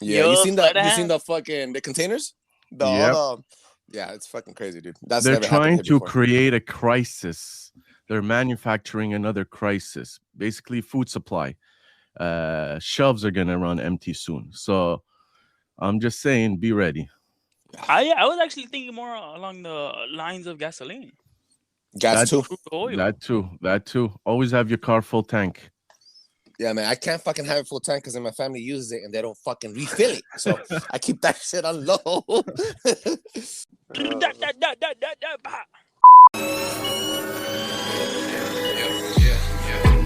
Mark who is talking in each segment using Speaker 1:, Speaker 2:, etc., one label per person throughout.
Speaker 1: Yeah,
Speaker 2: Yo, sleight of
Speaker 1: you seen
Speaker 2: hand.
Speaker 1: the fucking the containers? The all
Speaker 3: Yep.
Speaker 1: the Yeah, it's fucking crazy, dude. That's
Speaker 3: They're
Speaker 1: never happened
Speaker 3: trying
Speaker 1: here
Speaker 3: to
Speaker 1: before.
Speaker 3: create a crisis. They're manufacturing another crisis. Basically, food supply. Shelves are gonna run empty soon. So I'm just saying, be ready.
Speaker 2: I was actually thinking more along the lines of gasoline,
Speaker 1: Gas
Speaker 3: That
Speaker 1: too.
Speaker 2: crude oil.
Speaker 3: that too. That too. Always have your car full tank.
Speaker 1: Yeah, man, I can't fucking have it full tank because my family uses it and they don't fucking refill it. So I keep that shit on low.
Speaker 2: Da, da, da, da, da, da, bah.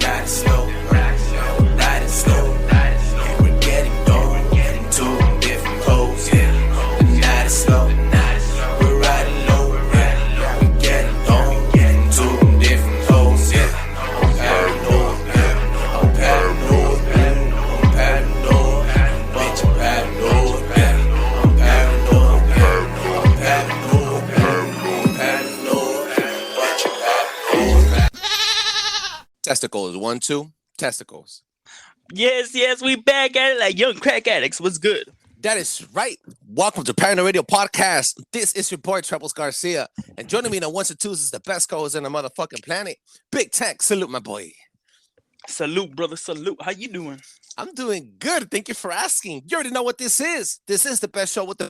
Speaker 4: Ride slow, ride slow. And we're getting going to different poles. Ride slow, we're riding low. We're getting going to different poles. I'm paranoid, I'm paranoid, I'm paranoid. Bitch, I'm paranoid, I'm paranoid, I'm paranoid, I'm paranoid. Bitch, I'm paranoid.
Speaker 1: Testicles, 1, 2, testicles.
Speaker 2: Yes, we back at it like young crack addicts. What's good?
Speaker 1: That is right. Welcome to Paranoid Radio Podcast. This is your boy Trebles Garcia, and joining me in the ones and twos is the best co-host in the motherfucking planet, Big Tech. Salute, my boy.
Speaker 2: Salute, brother. Salute. How you doing?
Speaker 1: I'm doing good. Thank you for asking. You already know what this is. This is the best show with the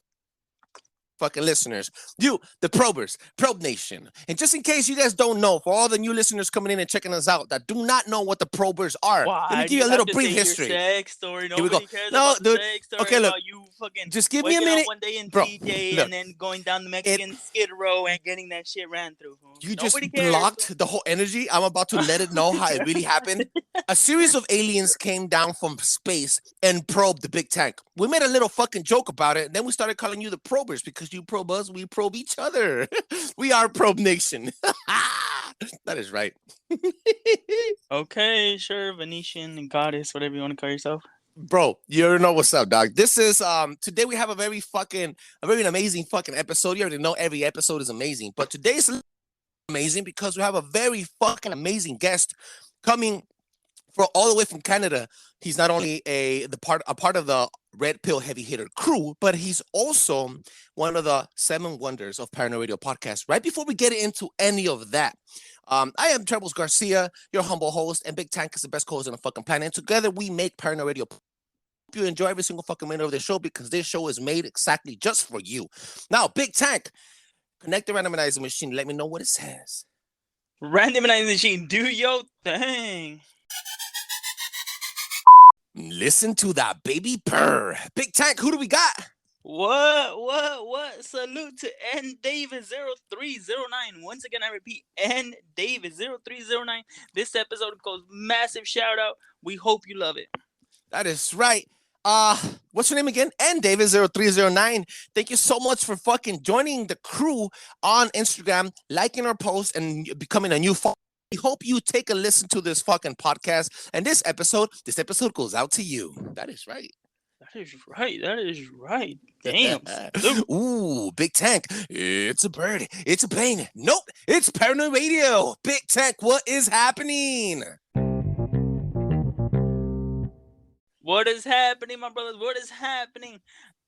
Speaker 1: fucking listeners. You, the probers, Probe Nation. And just in case you guys don't know, for all the new listeners coming in and checking us out that do not know what the probers are, let me
Speaker 2: Why
Speaker 1: give
Speaker 2: do
Speaker 1: you
Speaker 2: you
Speaker 1: a little
Speaker 2: have to
Speaker 1: brief
Speaker 2: say
Speaker 1: history.
Speaker 2: your sex story?
Speaker 1: Here we go.
Speaker 2: Nobody cares
Speaker 1: No,
Speaker 2: about the
Speaker 1: dude.
Speaker 2: sex story.
Speaker 1: Okay, look.
Speaker 2: About you fucking
Speaker 1: Just give me a
Speaker 2: waking
Speaker 1: minute.
Speaker 2: up one day in
Speaker 1: Bro,
Speaker 2: TJ
Speaker 1: look.
Speaker 2: and then going down the Mexican Skid Row and getting that shit ran through.
Speaker 1: You
Speaker 2: Nobody
Speaker 1: just
Speaker 2: cares.
Speaker 1: blocked the whole energy. I'm about to let it know how it really happened. A series of aliens came down from space and probed the big tank. We made a little fucking joke about it, and then we started calling you the probers because you probe us, we probe each other. We are Probe Nation. That is right.
Speaker 2: Okay, sure, Venetian and goddess, whatever you want to call yourself.
Speaker 1: Bro, you already know what's up, dog. This is today we have a very amazing fucking episode. You already know every episode is amazing, but today's amazing because we have a very fucking amazing guest coming for all the way from Canada. He's not only a part of the Red Pill Heavy Hitter crew, but he's also one of the 7 wonders of Paranoid Radio Podcast. Right before we get into any of that, I am Trebles Garcia, your humble host, and Big Tank is the best co-host on the fucking planet. And together we make Paranoid Radio. Hope you enjoy every single fucking minute of this show because this show is made exactly just for you. Now, Big Tank, connect the randomizer machine. Let me know what it says.
Speaker 2: Randomizing machine, do your thing.
Speaker 1: Listen to that baby purr. Big Tank, who do we got?
Speaker 2: What? Salute to N David 0309. Once again, I repeat, N David 0309. This episode goes massive shout out. We hope you love it.
Speaker 1: That is right. What's your name again? And David0309. Thank you so much for fucking joining the crew on Instagram, liking our post, and becoming a new follower. We hope you take a listen to this fucking podcast. And this episode goes out to you. That is right.
Speaker 2: That is right. Damn.
Speaker 1: Ooh, Big Tank. It's a bird. It's a plane. Nope. It's Paranoid Radio. Big Tank, what is happening?
Speaker 2: What is happening, my brothers? What is happening?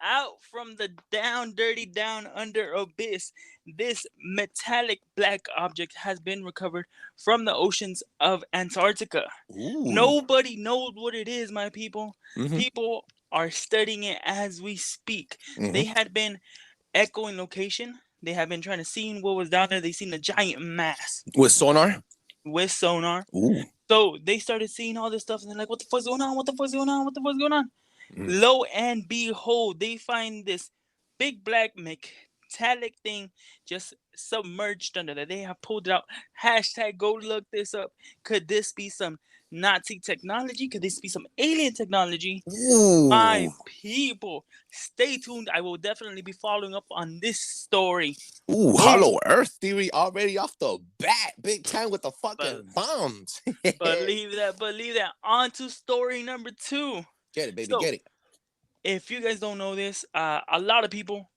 Speaker 2: Out from the down, dirty, down under abyss, this metallic black object has been recovered from the oceans of Antarctica.
Speaker 1: Ooh.
Speaker 2: Nobody knows what it is, my people.
Speaker 1: Mhm.
Speaker 2: People are studying it as we speak.
Speaker 1: Mhm.
Speaker 2: They had been echoing location. They have been trying to see what was down there. They seen a giant mass
Speaker 1: With sonar?
Speaker 2: with sonar.
Speaker 1: Ooh.
Speaker 2: So they started seeing all this stuff and they're like, what the fuck's going on? What the fuck's going on? What the fuck's going on?
Speaker 1: Mm.
Speaker 2: Lo and behold, they find this big black metallic thing just submerged under there. They have pulled it out. Hashtag go look this up. Could this be some Nazi technology? Could this be some alien technology?
Speaker 1: Ooh.
Speaker 2: My people, stay tuned. I will definitely be following up on this story.
Speaker 1: Ooh, Hollow Earth theory already off the bat. Big time with the fucking bombs.
Speaker 2: Believe that. On to story number 2.
Speaker 1: Get it, baby,
Speaker 2: So,
Speaker 1: get it.
Speaker 2: If you guys don't know this, a lot of people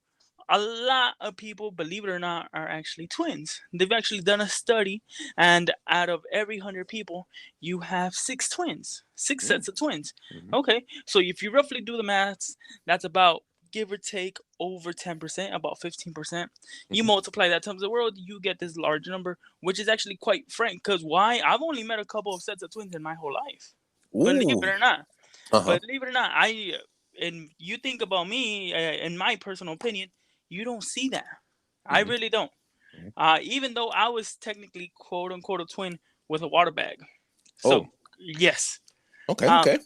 Speaker 2: a lot of people, believe it or not, are actually twins. They've actually done a study, and out of every 100 people, you have 6 twins, 6 sets of twins. Okay, so if you roughly do the maths, that's about, give or take, over 10%, about 15%. You multiply that times the world, you get this large number, which is actually quite frank. Because why? I've only met a couple of sets of twins in my whole life. Believe it or not. Believe it or not, and you think about me, in my personal opinion, you don't see that. I really don't. Even though I was technically quote unquote a twin with a water bag. So yes.
Speaker 1: Okay.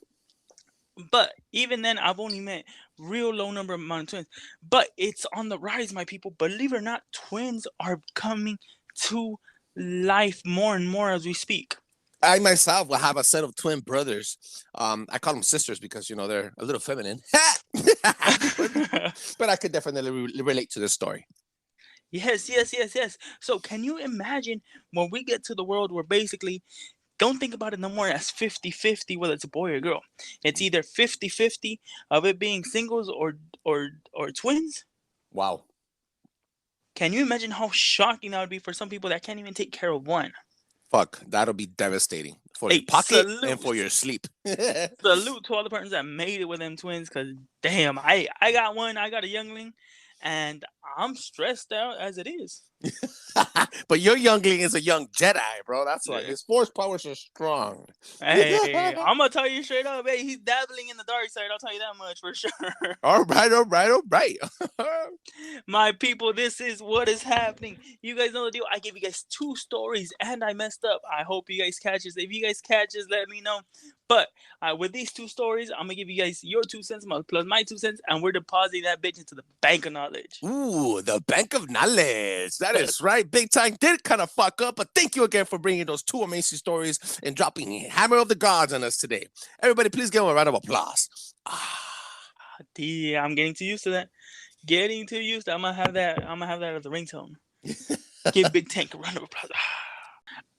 Speaker 2: But even then, I've only met real low number amount of twins. But it's on the rise, my people. Believe it or not, twins are coming to life more and more as we speak.
Speaker 1: I myself will have a set of twin brothers. I call them sisters because, you know, they're a little feminine. but I could definitely relate to this story.
Speaker 2: Yes. So can you imagine when we get to the world where basically, don't think about it no more as 50-50 whether it's a boy or girl. It's either 50-50 of it being singles or twins.
Speaker 1: Wow.
Speaker 2: Can you imagine how shocking that would be for some people that can't even take care of one?
Speaker 1: Fuck, that'll be devastating for your pocket and for your sleep.
Speaker 2: Salute to all the partners that made it with them twins, because damn, I got one, I got a youngling, and I'm stressed out as it is.
Speaker 1: But your youngling is a young Jedi, bro. That's why his force powers are strong.
Speaker 2: Hey, I'm gonna tell you straight up, hey, he's dabbling in the dark side. I'll tell you that much for sure.
Speaker 1: All right.
Speaker 2: My people, this is what is happening. You guys know the deal. I gave you guys 2 stories, and I messed up. I hope you guys catch this. If you guys catch this, let me know. But with these 2 stories, I'm gonna give you guys your 2 cents plus my 2 cents, and we're depositing that bitch into the bank of knowledge.
Speaker 1: Ooh, the bank of knowledge. That is right. Big Time did kind of fuck up, but thank you again for bringing those 2 amazing stories and dropping Hammer of the Gods on us today. Everybody, please give him a round of applause.
Speaker 2: Yeah, I'm getting too used to that. I'm gonna have that as a ringtone. Give Big Tank a round of applause.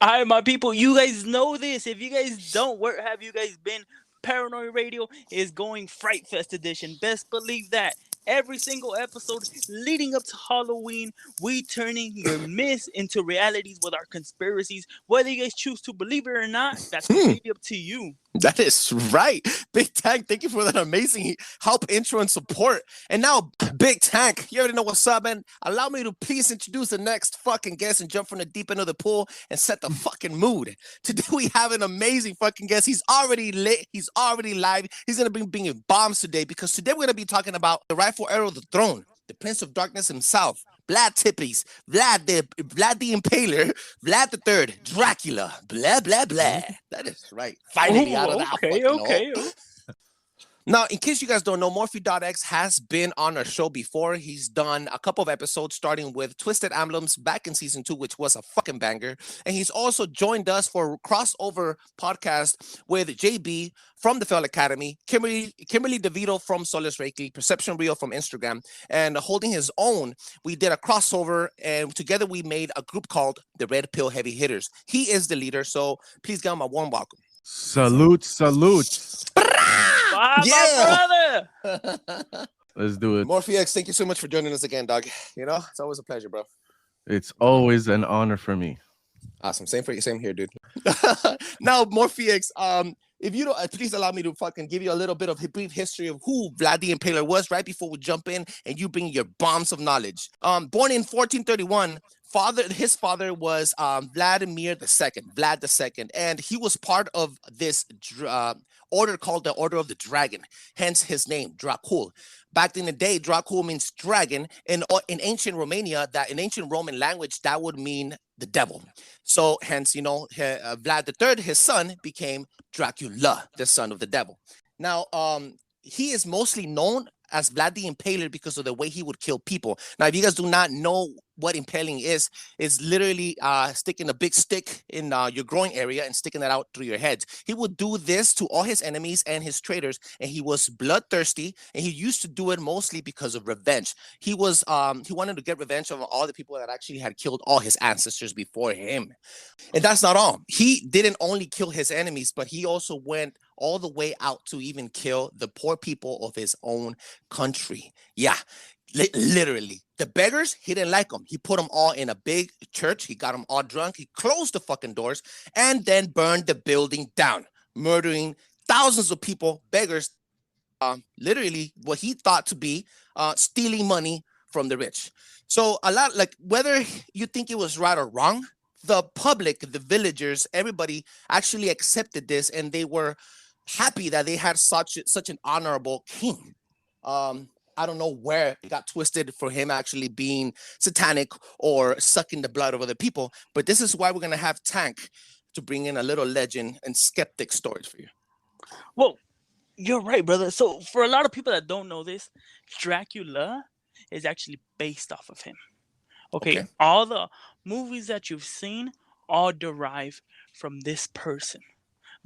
Speaker 2: All right, my people, you guys know this. If you guys don't, where have you guys been? Paranoid Radio is going Fright Fest edition. Best believe that. Every single episode leading up to Halloween, we turning your myths into realities with our conspiracies. Whether you guys choose to believe it or not, that's completely up to you.
Speaker 1: That is right. Big Tank, thank you for that amazing help, intro, and support. And now, Big Tank, you already know what's up, man. Allow me to please introduce the next fucking guest and jump from the deep end of the pool and set the fucking mood. Today, we have an amazing fucking guest. He's already lit. He's already live. He's going to be bringing bombs today because today we're going to be talking about the rightful heir of the throne, the Prince of Darkness himself, Vlad Tippies, Vlad the Impaler, Vlad the Third, Dracula, blah, blah, blah. That is right. Finally out of that fucking hole. Now, in case you guys don't know, MorphyDotX has been on our show before. He's done a couple of episodes, starting with Twisted Emblems back in season 2, which was a fucking banger. And he's also joined us for a crossover podcast with JB from the Fail Academy, Kimberly DeVito from Solus Reiki, Perception Real from Instagram, and holding his own. We did a crossover, and together we made a group called the Red Pill Heavy Hitters. He is the leader, so please give him a warm welcome.
Speaker 3: Salute.
Speaker 2: My brother.
Speaker 3: Let's do it.
Speaker 1: MorphyX, thank you so much for joining us again, dog. You know, it's always a pleasure, bro.
Speaker 3: It's always an honor for me.
Speaker 1: Awesome. Same here, dude. Now, MorphyX, if you don't, please allow me to fucking give you a little bit of a brief history of who Vlad the Impaler was right before we jump in and you bring your bombs of knowledge. Born in 1431, his father was Vlad II, and he was part of this order called the Order of the Dragon, hence his name, Dracul. Back in the day, Dracul means dragon. In ancient Romania, in ancient Roman language, that would mean the devil. So hence, you know, Vlad III, his son, became Dracula, the son of the devil. Now, he is mostly known as Vlad the Impaler because of the way he would kill people. Now, if you guys do not know what impaling is literally sticking a big stick in your groin area and sticking that out through your head. He would do this to all his enemies and his traitors, and he was bloodthirsty, and he used to do it mostly because of revenge. He wanted to get revenge on all the people that actually had killed all his ancestors before him. And that's not all. He didn't only kill his enemies, but he also went all the way out to even kill the poor people of his own country. Yeah. Literally, the beggars, he didn't like them. He put them all in a big church. He got them all drunk. He closed the fucking doors and then burned the building down, murdering thousands of people, beggars, literally what he thought to be stealing money from the rich. So a lot, like, whether you think it was right or wrong, the public, the villagers, everybody actually accepted this, and they were happy that they had such an honorable king. I don't know where it got twisted for him actually being satanic or sucking the blood of other people, but this is why we're gonna have Tank to bring in a little legend and skeptic stories for you.
Speaker 2: Well, you're right, brother. So for a lot of people that don't know this, Dracula is actually based off of him. Okay. All the movies that you've seen all derive from this person,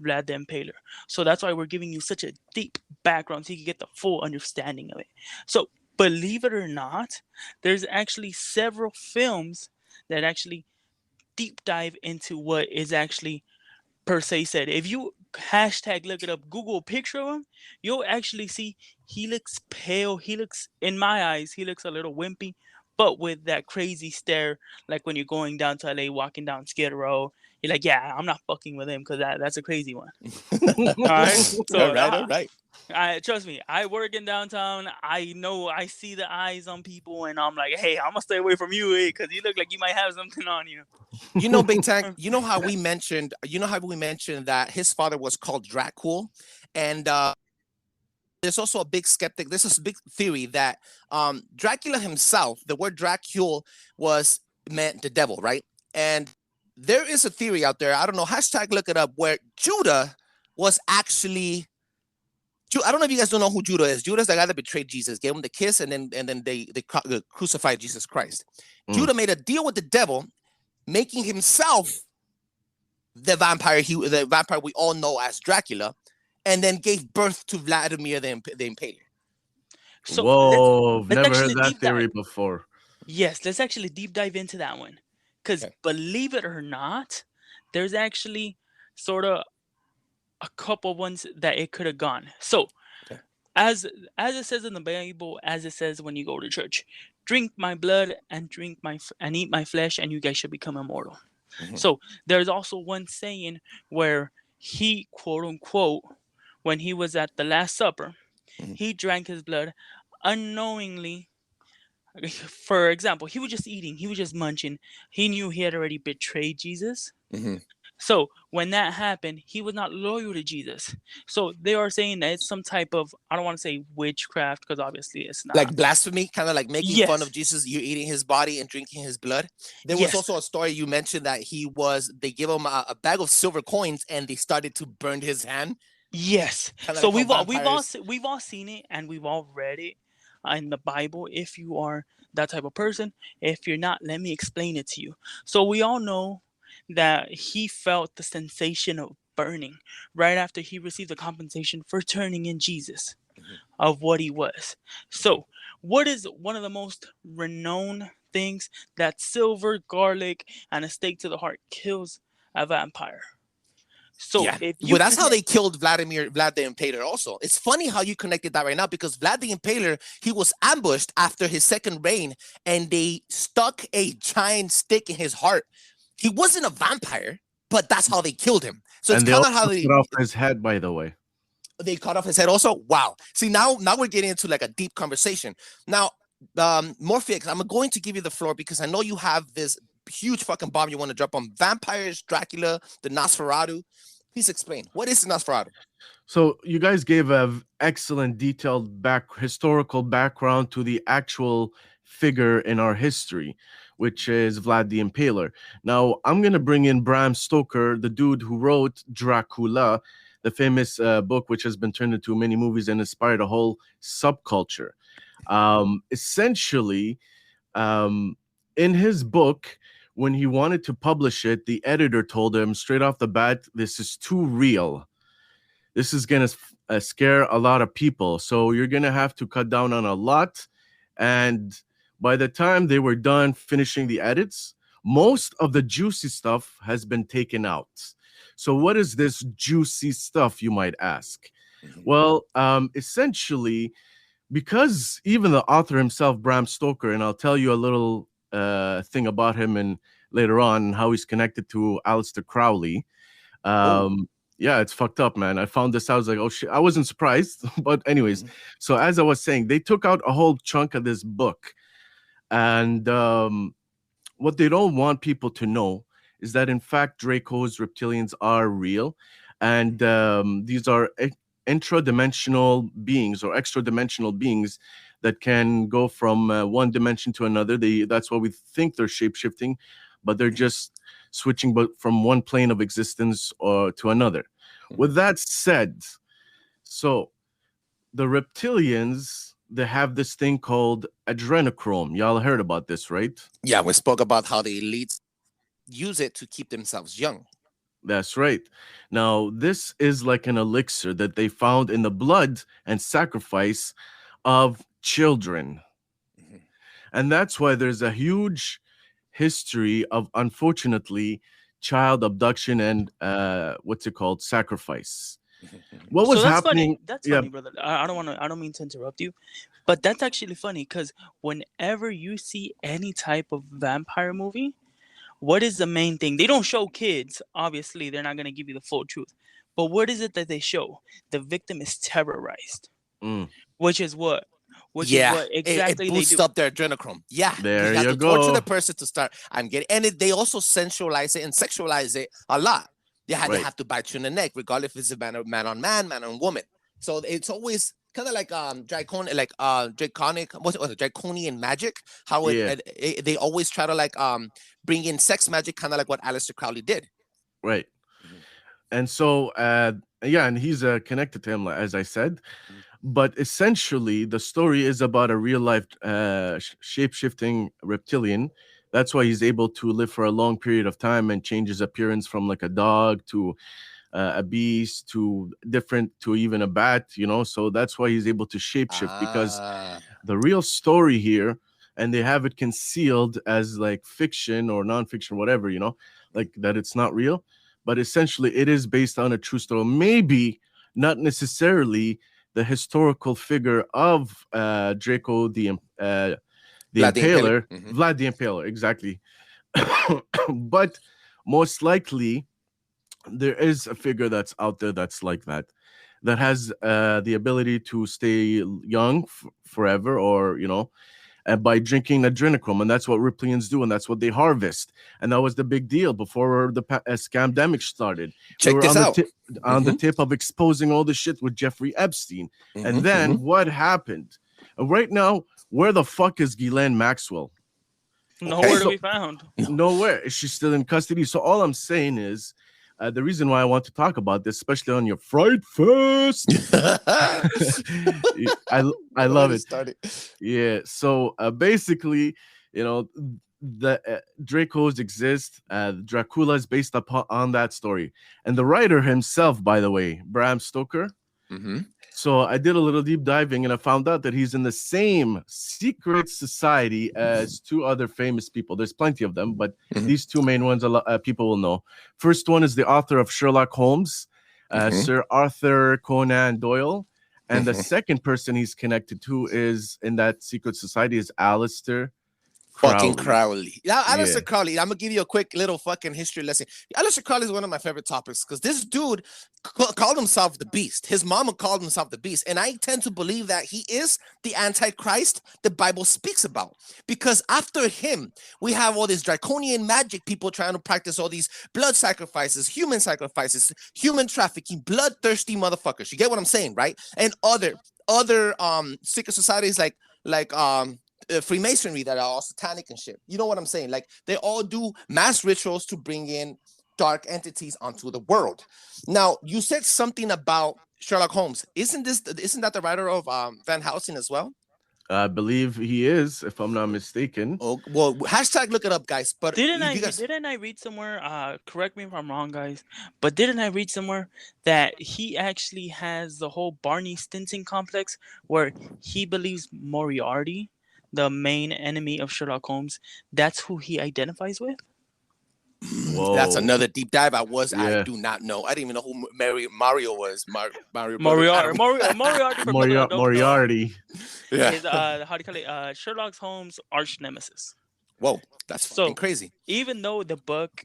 Speaker 2: Vlad the Impaler. So that's why we're giving you such a deep background so you can get the full understanding of it. So believe it or not, there's actually several films that actually deep dive into what is actually per se said. If you hashtag look it up, Google a picture of him, you'll actually see he looks pale. He looks, in my eyes, he looks a little wimpy, but with that crazy stare, like when you're going down to LA, walking down Skid Row, you're like, yeah, I'm not fucking with him because that's a crazy one. All right. So,
Speaker 1: all right.
Speaker 2: Trust me, I work in downtown. I know I see the eyes on people, and I'm like, hey, I'm gonna stay away from you, because you look like you might have something on you.
Speaker 1: You know, Big Tank, you know how we mentioned that his father was called Dracul, and there's also a big skeptic. This is a big theory that Dracula himself, the word Dracul meant the devil, right? And there is a theory out there, I don't know, hashtag look it up, where Judah was actually, I don't know if you guys don't know who Judah is. Judah is the guy that betrayed Jesus, gave him the kiss, and then they crucified Jesus Christ. Judah made a deal with the devil, making himself the vampire we all know as Dracula, and then gave birth to Vladimir the Impaler.
Speaker 2: So
Speaker 3: whoa,
Speaker 2: let's
Speaker 3: never heard that theory before.
Speaker 2: Yes, let's actually deep dive into that one. Because believe it or not, there's actually sort of a couple ones that it could have gone. So as it says in the Bible, as it says when you go to church, drink my blood and eat my flesh, and you guys should become immortal. So there's also one saying where he, quote unquote, when he was at the Last Supper, he drank his blood unknowingly. For example, he was just eating, he was just munching. He knew he had already betrayed Jesus. So when that happened, he was not loyal to Jesus. So they are saying that it's some type of, I don't want to say witchcraft, because obviously it's not.
Speaker 1: Like blasphemy, kind of like making fun of Jesus. You're eating his body and drinking his blood. There was also a story you mentioned that they give him a bag of silver coins and they started to burn his hand.
Speaker 2: Yes. So we've all seen it, and we've all read it in the Bible. If you are that type of person, if you're not, let me explain it to you. So we all know that he felt the sensation of burning right after he received the compensation for turning in Jesus of what he was. So what is one of the most renowned things? That silver, garlic, and a stake to the heart kills a vampire. So
Speaker 1: that's how they killed Vlad the Impaler also. It's funny how you connected that right now, because Vlad the Impaler, he was ambushed after his second reign, and they stuck a giant stick in his heart. He wasn't a vampire, but that's how they killed him. So it's kind of how they
Speaker 3: cut off his head, by the way.
Speaker 1: They cut off his head also? Wow. See, now we're getting into like a deep conversation. Now, MorphyDotX, I'm going to give you the floor because I know you have this huge fucking bomb you want to drop on vampires, Dracula, the Nosferatu. Please explain. What is the Nosferatu?
Speaker 3: So you guys gave an excellent detailed historical background to the actual figure in our history, which is Vlad the Impaler. Now, I'm going to bring in Bram Stoker, the dude who wrote Dracula, the famous book, which has been turned into many movies and inspired a whole subculture. Essentially, in his book, when he wanted to publish it, the editor told him straight off the bat, this is too real. This is going to scare a lot of people. So you're going to have to cut down on a lot. And by the time they were done finishing the edits, most of the juicy stuff has been taken out. So what is this juicy stuff, you might ask? Well, essentially, because even the author himself, Bram Stoker, and I'll tell you a little thing about him and later on how he's connected to Aleister Crowley.
Speaker 1: Oh.
Speaker 3: Yeah, it's fucked up, man. I found this. I was like, oh shit. I wasn't surprised, but anyways. So as I was saying, they took out a whole chunk of this book, and what they don't want people to know is that in fact Draco's reptilians are real, and these are intra-dimensional beings or extra-dimensional beings that can go from one dimension to another. That's why we think they're shape-shifting, but they're just switching from one plane of existence or to another. With that said, so the reptilians, they have this thing called adrenochrome. Y'all heard about this, right?
Speaker 1: Yeah, we spoke about how the elites use it to keep themselves young.
Speaker 3: That's right. Now, this is like an elixir that they found in the blood and sacrifice of children. And that's why there's a huge history of, unfortunately, child abduction and what's it called, sacrifice. What was happening?
Speaker 2: Funny. That's funny, brother. I don't mean to interrupt you, but that's actually funny because whenever you see any type of vampire movie, what is the main thing? They don't show kids. Obviously, they're not going to give you the full truth. But what is it that they show? The victim is terrorized, which is what? Which is what exactly
Speaker 1: it boosts
Speaker 2: they do.
Speaker 1: up their adrenochrome. Yeah,
Speaker 3: there
Speaker 1: you have
Speaker 3: you
Speaker 1: to
Speaker 3: go.
Speaker 1: torture the person to start. They also sensualize it and sexualize it a lot. They have to bite you in the neck, regardless if it's a man on man on woman. So it's always kind of like draconian magic. How they always try to bring in sex magic, kind of like what Aleister Crowley did.
Speaker 3: Right. And so and he's connected to him, as I said. But essentially, the story is about a real life shape-shifting reptilian. That's why he's able to live for a long period of time and change his appearance from like a dog to a beast to even a bat, So that's why he's able to shapeshift, because the real story here, and they have it concealed as like fiction or nonfiction, whatever, like that it's not real. But essentially, it is based on a true story. Maybe not necessarily the historical figure of Draco the Impaler, Vlad the Impaler, exactly. But most likely, there is a figure that's out there that's like that has the ability to stay young forever, or by drinking adrenochrome, and that's what reptilians do, and that's what they harvest, and that was the big deal before the scamdemic started.
Speaker 1: Check this out.
Speaker 3: On the tip of exposing all the shit with Jeffrey Epstein, and then what happened? Right now, where the fuck is Ghislaine Maxwell?
Speaker 2: Nowhere to be found.
Speaker 3: Nowhere. Is she still in custody? So all I'm saying is, the reason why I want to talk about this, especially on your Fright Fest, I love it. Yeah. So basically, the Dracos exist. Dracula is based on that story, and the writer himself, by the way, Bram Stoker. So I did a little deep diving, and I found out that he's in the same secret society as two other famous people. There's plenty of them, but these two main ones people will know. First one is the author of Sherlock Holmes, Sir Arthur Conan Doyle. And the second person he's connected to is in that secret society is Aleister
Speaker 1: Crowley. Now, Aleister Crowley, I'm gonna give you a quick little fucking history lesson. Aleister Crowley is one of my favorite topics because this dude called himself the Beast. His mama called himself the Beast, and I tend to believe that he is the Antichrist the Bible speaks about. Because after him, we have all this draconian magic, people trying to practice all these blood sacrifices, human trafficking, bloodthirsty motherfuckers. You get what I'm saying, right? And other secret societies like Freemasonry that are all satanic and shit. You know what I'm saying? Like, they all do mass rituals to bring in dark entities onto the world. Now, you said something about Sherlock Holmes. Isn't that the writer of Van Helsing as well?
Speaker 3: I believe he is, if I'm not mistaken.
Speaker 1: Oh, well, hashtag look it up, guys. But
Speaker 2: didn't I read somewhere? Correct me if I'm wrong, guys. But didn't I read somewhere that he actually has the whole Barney Stinson complex, where he believes Moriarty, the main enemy of Sherlock Holmes, that's who he identifies with?
Speaker 3: Whoa.
Speaker 1: That's another deep dive. I
Speaker 3: Yeah.
Speaker 1: do not know. I didn't even know who Mario was. Mario.
Speaker 2: Moriarty. Moriarty for people that don't know.
Speaker 3: Moriarty.
Speaker 1: Yeah.
Speaker 2: Is how do you call it? Sherlock Holmes' arch nemesis.
Speaker 1: Whoa, that's
Speaker 2: So-
Speaker 1: fucking crazy.
Speaker 2: Even though the book,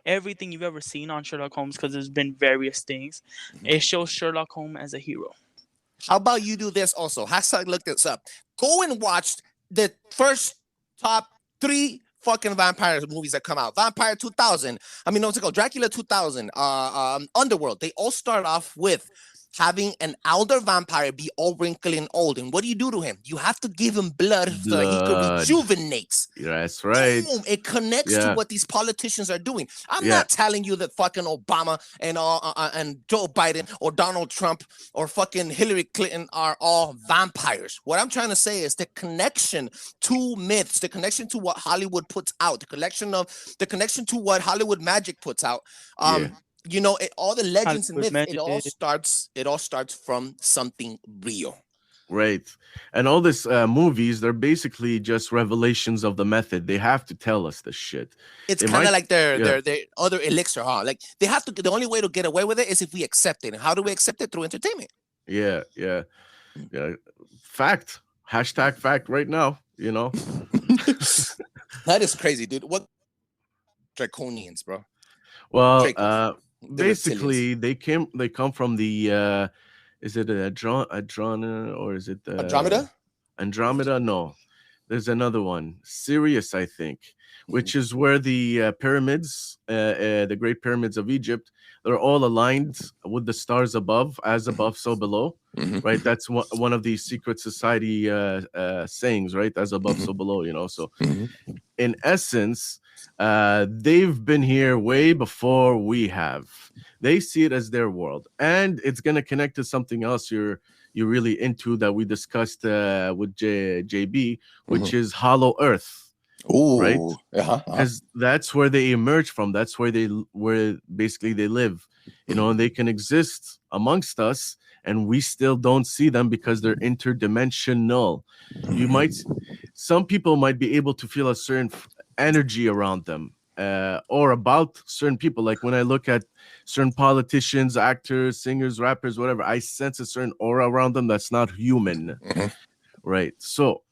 Speaker 2: everything you've ever seen on Sherlock Holmes, because there's been various things, it shows Sherlock Holmes as a hero.
Speaker 1: How about you do this also? Hashtag look this up. Go and watch the first top 3 fucking vampire movies that come out. Vampire 2000. I mean, no, it's called Dracula 2000. Underworld. They all start off with having an elder vampire be all wrinkled and old. And what do you do to him? You have to give him blood so that he can rejuvenate.
Speaker 3: That's right.
Speaker 1: Boom. It connects to what these politicians are doing. I'm not telling you that fucking Obama and Joe Biden or Donald Trump or fucking Hillary Clinton are all vampires. What I'm trying to say is the connection to myths, the connection to what Hollywood puts out, the connection to what Hollywood magic puts out. You know, all the legends and myths, it all starts from something real.
Speaker 3: Right. And all this movies, they're basically just revelations of the method. They have to tell us this shit.
Speaker 1: It's kind of like their other elixir, huh? Like they have to. The only way to get away with it is if we accept it. And how do we accept it? Through entertainment.
Speaker 3: Yeah. Fact. Hashtag fact right now, you know.
Speaker 1: That is crazy, dude. What draconians, bro?
Speaker 3: Well, basically they come from the is it Adrona or is it
Speaker 1: Andromeda?
Speaker 3: Andromeda? No, there's another one, Sirius, I think, which is where the pyramids, the Great Pyramids of Egypt, they're all aligned with the stars above, as above, so below. Right? That's one of the secret society sayings, right? As above, so below. You know, so in essence, they've been here way before we have. They see it as their world, and it's gonna connect to something else you're really into that we discussed with JB, which is Hollow Earth.
Speaker 1: Ooh,
Speaker 3: right? Because that's where they emerge from. That's where basically they live, you know, and they can exist amongst us, and we still don't see them because they're interdimensional. Some people might be able to feel a certain energy around them, or about certain people. Like when I look at certain politicians, actors, singers, rappers, whatever, I sense a certain aura around them that's not human, right? So,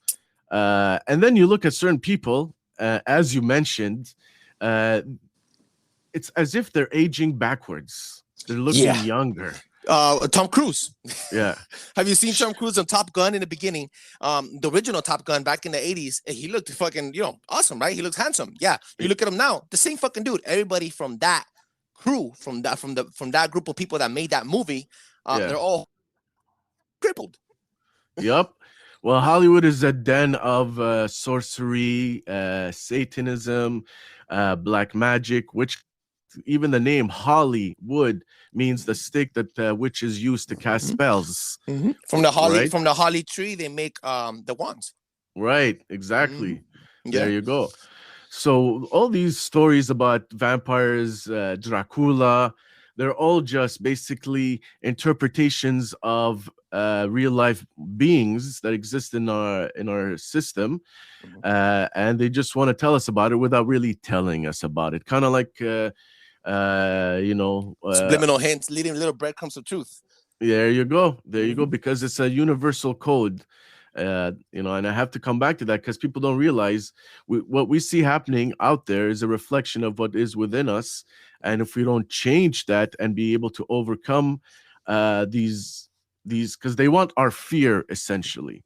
Speaker 3: and then you look at certain people, as you mentioned, it's as if they're aging backwards. They're looking younger.
Speaker 1: Tom Cruise.
Speaker 3: Yeah.
Speaker 1: Have you seen Tom Cruise on Top Gun in the beginning? The original Top Gun back in the 80s, he looked fucking, awesome, right? He looks handsome. Yeah. You look at him now, the same fucking dude. Everybody from that crew, from that group of people that made that movie, they're all crippled.
Speaker 3: Yep. Well, Hollywood is a den of sorcery, Satanism, black magic, which even the name Hollywood means the stick that witches use to cast spells.
Speaker 1: From the holly tree, they make the wands.
Speaker 3: Right, exactly. There you go. So all these stories about vampires, Dracula, they're all just basically interpretations of real life beings that exist in our system, and they just want to tell us about it without really telling us about it. Kind of like
Speaker 1: subliminal hints, leading little breadcrumbs of truth.
Speaker 3: There you go. Because it's a universal code. And I have to come back to that because people don't realize what we see happening out there is a reflection of what is within us. And if we don't change that and be able to overcome these, because they want our fear, essentially.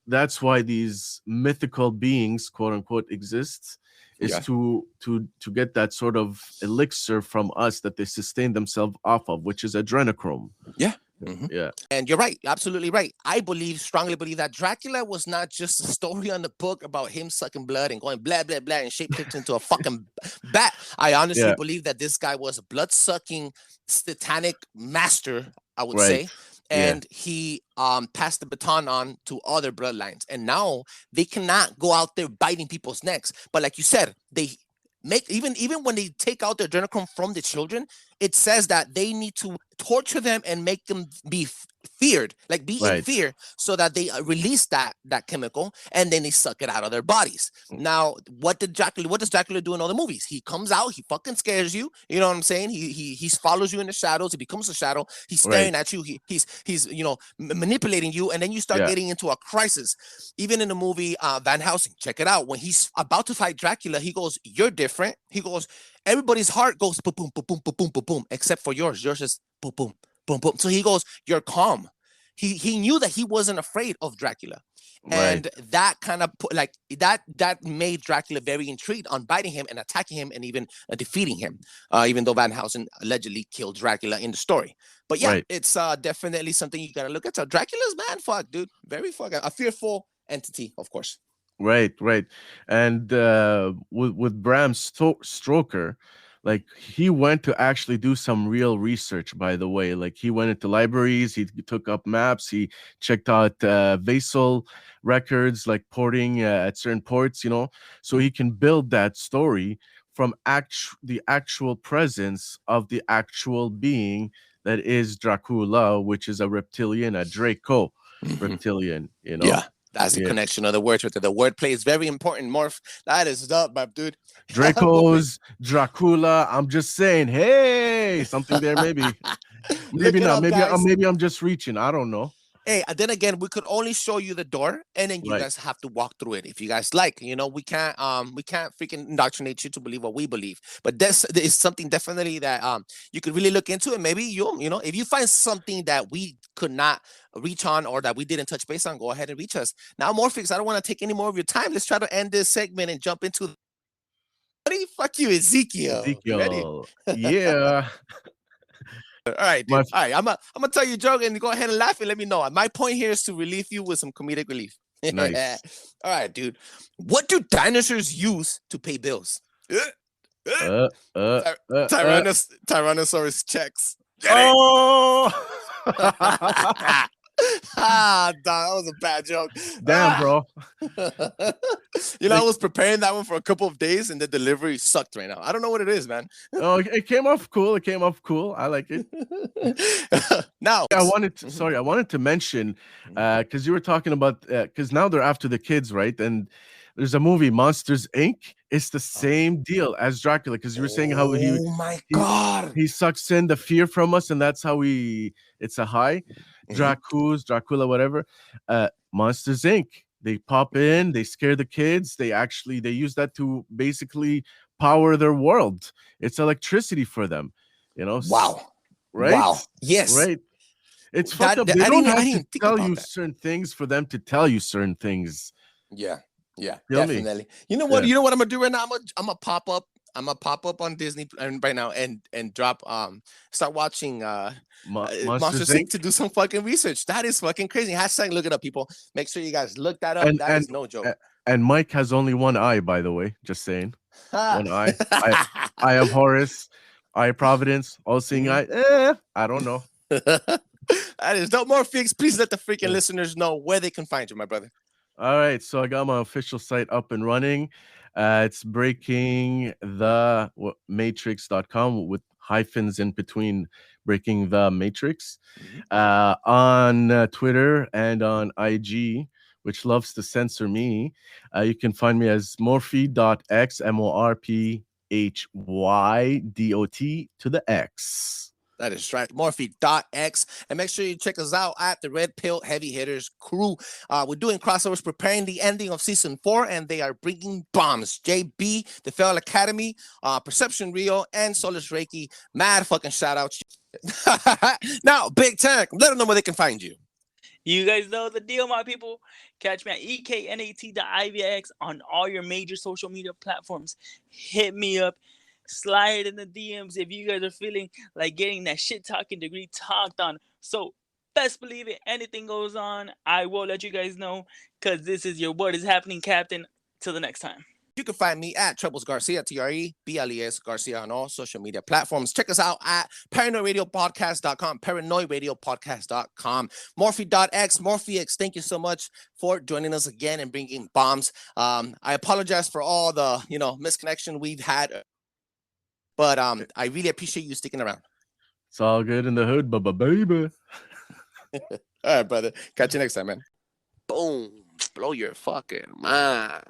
Speaker 3: That's why these mythical beings, quote unquote, exist, is to get that sort of elixir from us that they sustain themselves off of, which is adrenochrome. Yeah.
Speaker 1: And you're right, absolutely right. I strongly believe that Dracula was not just a story on the book about him sucking blood and going blah blah blah and shapeshifting into a fucking bat. I honestly believe that this guy was a blood-sucking satanic master, I would say. And he passed the baton on to other bloodlines. And now they cannot go out there biting people's necks. But like you said, they make even when they take out the adrenochrome from the children, it says that they need to torture them and make them be feared, like be in
Speaker 3: Right.
Speaker 1: fear, so that they release that chemical, and then they suck it out of their bodies. Now, what does Dracula do in all the movies? He comes out, he fucking scares you. You know what I'm saying? He follows you in the shadows. He becomes a shadow. He's staring at you. He's manipulating you, and then you start getting into a crisis. Even in the movie Van Helsing, check it out. When he's about to fight Dracula, he goes, "You're different." He goes, "Everybody's heart goes boom, boom, boom, boom, boom, boom, boom, boom, except for yours. Yours is boom, boom, boom, boom." So he goes, "You're calm." He knew that he wasn't afraid of Dracula. And that kind of that made Dracula very intrigued on biting him and attacking him and even defeating him, even though Van Helsing allegedly killed Dracula in the story. But yeah, it's definitely something you gotta look at. So Dracula's, man, fuck, dude, very fucking a fearful entity, of course.
Speaker 3: Right. And with Bram Stoker, like he went to actually do some real research, by the way. Like he went into libraries, he took up maps, he checked out vessel records, like porting at certain ports, so he can build that story from the actual presence of the actual being that is Dracula, which is a reptilian, a Draco reptilian,
Speaker 1: Yeah. That's the connection of the words with it. The wordplay is very important, Morph. That is up, my dude.
Speaker 3: Dracos, Dracula. I'm just saying, hey, something there, maybe. Maybe not. Maybe I'm just reaching. I don't know.
Speaker 1: Hey, then again, we could only show you the door, and then you guys have to walk through it if you guys like. We can't freaking indoctrinate you to believe what we believe. But this is something definitely that you could really look into, and maybe if you find something that we could not reach on or that we didn't touch base on, go ahead and reach us. Now, Morphix, I don't want to take any more of your time. Let's try to end this segment and jump into. Fuck you, Ezekiel. Ready?
Speaker 3: Yeah.
Speaker 1: All right, dude. All right, I'm gonna tell you a joke and go ahead and laugh and let me know. My point here is to relieve you with some comedic relief.
Speaker 3: Nice.
Speaker 1: All right, dude. What do dinosaurs use to pay bills? Tyrannosaurus checks.
Speaker 3: Oh.
Speaker 1: That was a bad joke.
Speaker 3: Damn, bro.
Speaker 1: I was preparing that one for a couple of days, and the delivery sucked right now. I don't know what it is, man.
Speaker 3: Oh, it came off cool. I like it.
Speaker 1: Now,
Speaker 3: I wanted to mention, because you were talking about, because now they're after the kids, right? And there's a movie, Monsters Inc. It's the same deal as Dracula, because you were saying how he sucks in the fear from us, and that's how it's a high. Dracula, whatever. Monsters Inc. They pop in, they scare the kids. They use that to basically power their world. It's electricity for them,
Speaker 1: Wow.
Speaker 3: Right?
Speaker 1: Wow. Yes.
Speaker 3: Right. It's fucked up. They don't have to tell you certain things for them to tell you certain things.
Speaker 1: Yeah, definitely. You know what? You know what I'm gonna do right now? I'm gonna pop up. I'm gonna pop up on Disney right now and drop start watching Monsters Inc. to do some fucking research. That is fucking crazy. #, look it up, people. Make sure you guys look that up. That is no joke.
Speaker 3: And Mike has only one eye, by the way. Just saying. One eye. I have Horus. Eye of Providence. All-seeing eye. I don't know.
Speaker 1: That is no more fix. Please let the freaking listeners know where they can find you, my brother.
Speaker 3: All right, so I got my official site up and running. It's breakingthematrix.com with hyphens in between, Breaking the Matrix. On Twitter and on IG, which loves to censor me, you can find me as MorphyDotX, MorphyDot to the X.
Speaker 1: That is right, MorphyDotX. And make sure you check us out at the Red Pill Heavy Hitters crew. We're doing crossovers, preparing the ending of season 4, and they are bringing bombs. JB, the Fell Academy, Perception Rio, and Solus Reiki. Mad fucking shout outs. Now, Big Tank, let them know where they can find you.
Speaker 2: You guys know the deal, my people. Catch me at EKNAT.IVX on all your major social media platforms. Hit me up. Slide in the DMs if you guys are feeling like getting that shit talking degree talked on. So best believe it, anything goes on, I will let you guys know, because this is your What Is Happening Captain. Till the next time.
Speaker 1: You can find me at Trebles Garcia, TREBLES Garcia on all social media platforms. Check us out at paranoidradiopodcast.com, paranoidradiopodcast.com. MorphyDotX, MorphyX, thank you so much for joining us again and bringing bombs. I apologize for all the misconnection we've had. But I really appreciate you sticking around.
Speaker 3: It's all good in the hood, baby.
Speaker 1: All right, brother. Catch you next time, man. Boom. Blow your fucking mind.